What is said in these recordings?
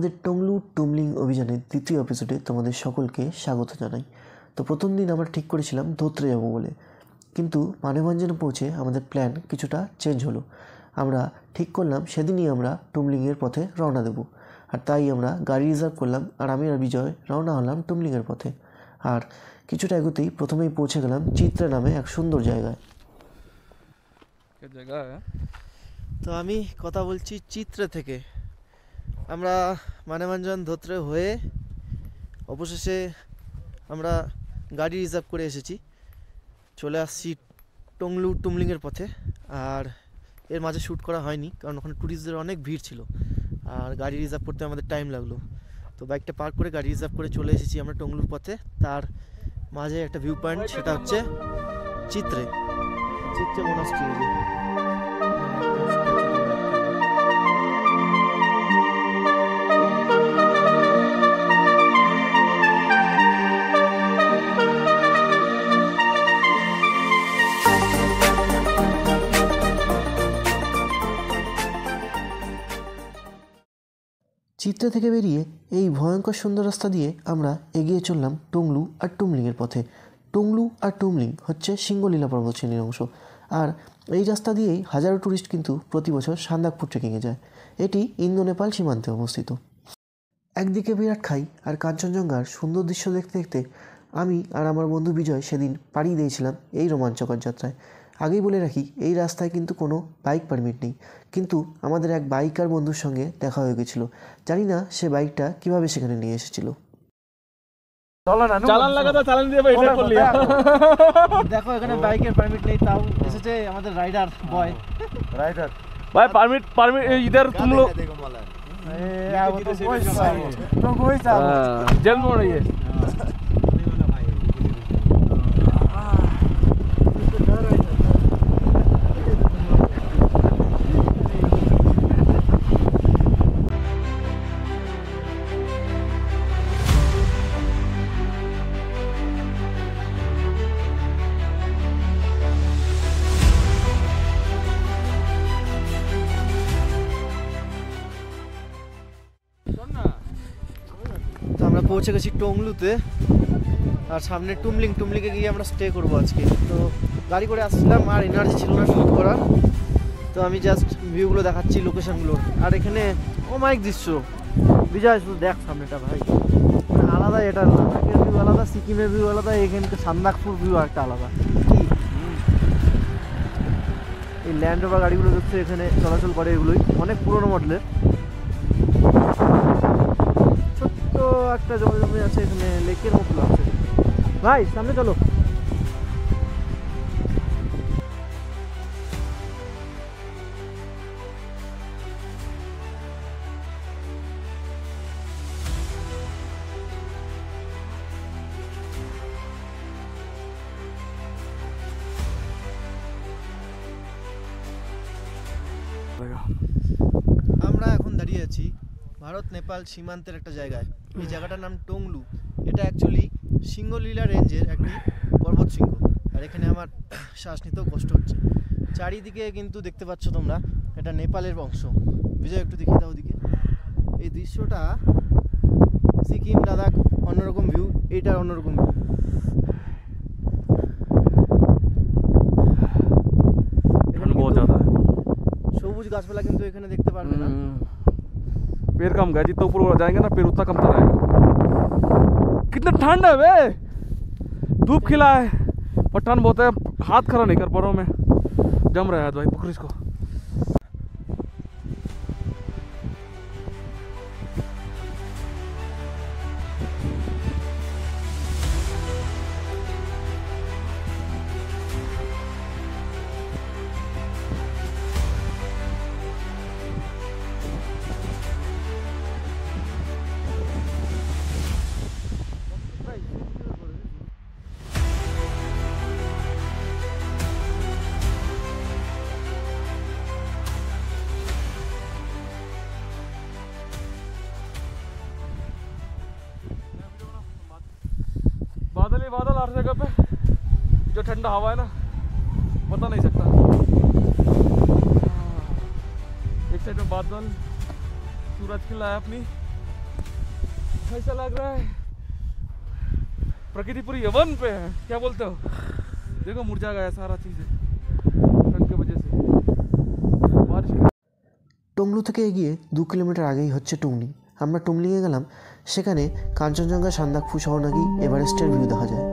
আমাদের টংলু টুমলিং অভিযানের দ্বিতীয় এপিসোডে তোমাদের সকলকে স্বাগত জানাই। তো প্রথম দিন আমরা ঠিক করেছিলাম ধোত্রে যাব বলে, কিন্তু মানেভঞ্জনে পৌঁছে আমাদের প্ল্যান কিছুটা চেঞ্জ হলো। আমরা ঠিক করলাম সেদিনই আমরা টুমলিংয়ের পথে রওনা দেব, আর তাই আমরা গাড়ি রিজার্ভ করলাম, আর আমি আর বিজয় রওনা হলাম টুমলিংয়ের পথে। আর কিছুটা এগোতেই প্রথমেই পৌঁছে গেলাম চিত্রা নামে এক সুন্দর জায়গায়। তো আমি কথা বলছি চিত্রা থেকে। আমরা মানেভঞ্জন ধোত্রে হয়ে অবশেষে আমরা গাড়ি রিজার্ভ করে এসেছি, চলে আসছি টংলু টুমলিংয়ের পথে। আর এর মাঝে শ্যুট করা হয়নি, কারণ ওখানে ট্যুরিস্টদের অনেক ভিড় ছিল আর গাড়ি রিজার্ভ করতে আমাদের টাইম লাগলো। তো বাইকটা পার্ক করে গাড়ি রিজার্ভ করে চলে এসেছি আমরা টংলুর পথে। তার মাঝে একটা ভিউ পয়েন্ট, সেটা হচ্ছে চিত্রে মনাস্ট্রি। চিত্রা থেকে বেরিয়ে এই ভয়ঙ্কর সুন্দর রাস্তা দিয়ে আমরা এগিয়ে চললাম টংলু আর টুমলিংয়ের পথে। টংলু আর টুমলিং হচ্ছে সিংহলীলা পর্বতশ্রেণীর অংশ, আর এই রাস্তা দিয়েই হাজারো ট্যুরিস্ট কিন্তু প্রতি বছর সান্দাকফু ট্রেকিংয়ে যায়। এটি ইন্দো নেপাল সীমান্তে অবস্থিত। একদিকে বিরাট খাই আর কাঞ্চনজঙ্ঘার সুন্দর দৃশ্য দেখতে দেখতে আমি আর আমার বন্ধু বিজয় সেদিন পাড়ি দিয়েছিলাম এই রোমাঞ্চকর যাত্রায়। আগেই বলে রাখি, এই রাস্তায় কিন্তু কোনো বাইক পারমিট নেই, কিন্তু আমাদের এক বাইকার বন্ধুর সঙ্গে দেখা হয়ে গেছিলো। জানি না সে বাইকটা কিভাবে সেখানে নিয়ে এসেছিল। দেখো এখানে বাইকের পারমিট নেই, তাও এসেছে আমাদের রাইডার বয়। রাইডার भाई परमिट इधर तुम लोग जेल में रही है। তো আমরা পৌঁছে গেছি টংলুতে, আর সামনে টুমলিংয়ে গিয়ে আমরা স্টে করবো আজকে। তো গাড়ি করে আসছিলাম আর এনার্জি ছিল না শ্যুট করার, তো আমি জাস্ট ভিউগুলো দেখাচ্ছি লোকেশনগুলোর। আর এখানে অমায়িক দৃশ্য, বিজয় শুধু দেখ সামনেটা ভাই, আলাদা। এটা লাদাখের ভিউ আলাদা, সিকিমের ভিউ আলাদা, এখানকার সান্দাকফুর ভিউ একটা আলাদা। এই ল্যান্ড রোভার গাড়িগুলো দেখছে এখানে চলাচল করে, এগুলোই অনেক পুরোনো মডেলের। ছোট্ট একটা জমি আছে এখানে, লেকের মতো লাগছে। ভাই সামনে চলো। আমরা এখন দাঁড়িয়ে আছি ভারত নেপাল সীমান্তের একটা জায়গায়। এই জায়গাটার নাম টংলু। এটা অ্যাকচুয়ালি সিংহলীলা রেঞ্জের একটি পর্বত শৃঙ্গ, আর এখানে আমার শ্বাস নিতেও কষ্ট হচ্ছে। চারিদিকে কিন্তু দেখতে পাচ্ছ তোমরা, এটা নেপালের অংশ। বিজয় একটু দেখিয়ে দাও ওদিকে। এই দৃশ্যটা সিকিম লাদাখ অন্যরকম ভিউ, এইটার অন্যরকম ভিউ। সবুজ গাছপালা কিন্তু এখানে দেখতে পারবে না। पेड़ कम गया, जितना ऊपर जाएंगे ना पेड़ उतना कमता रहेगा। कितना ठंड है बे, धूप खिला है, पठान बहुत है, हाथ खड़ा नहीं कर पा रहा हूँ मैं, जम रहा है भाई पकड़ इसको। बादल ही बादल हर जगह पे, जो ठंडा हवा है ना बता नहीं सकता। एक साइड में बादल, सूरज खिला है अपनी ऐसा लग रहा है प्रकृति पूरी यवन पे है, क्या बोलते हो? देखो मुरझा गया सारा चीज़ ठंड की वजह से, बारिश की। টংলু থেকে এগিয়ে 2 কিলোমিটার আগেই হচ্ছে টুমলিং। আমরা টুমলিংয়ে গেলাম, সেখানে কাঞ্চনজঙ্ঘা, সান্দাকফু সহ নাকি এভারেস্টের ভিউ দেখা যায়।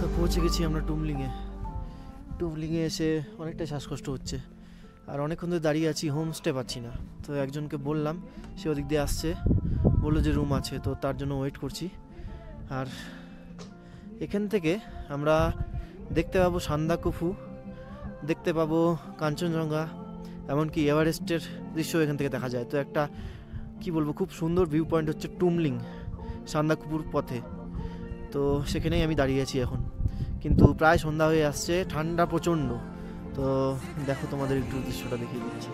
তো পৌঁছে গেছি আমরা টুমলিংয়ে। টুমলিংয়ে এসে অনেকটা শ্বাসকষ্ট হচ্ছে, আর অনেকক্ষণ ধরে দাঁড়িয়ে আছি, হোমস্টে পাচ্ছি না। তো একজনকে বললাম, সে ওদিক দিয়ে আসছে, বললো যে রুম আছে, তো তার জন্য ওয়েট করছি। আর এখান থেকে আমরা দেখতে পাবো সান্দাকফু, দেখতে পাবো কাঞ্চনজঙ্ঘা, এমনকি এভারেস্টের দৃশ্য এখান থেকে দেখা যায়। তো একটা কি বলবো, খুব সুন্দর ভিউ পয়েন্ট হচ্ছে টুমলিং সান্দাকফুর পথে। তো সেখানেই আমি দাঁড়িয়ে আছি এখন, কিন্তু প্রায় সন্ধ্যা হয়ে আসছে, ঠান্ডা প্রচণ্ড। তো দেখো, তোমাদের একটু দৃশ্যটা দেখিয়ে দিচ্ছি।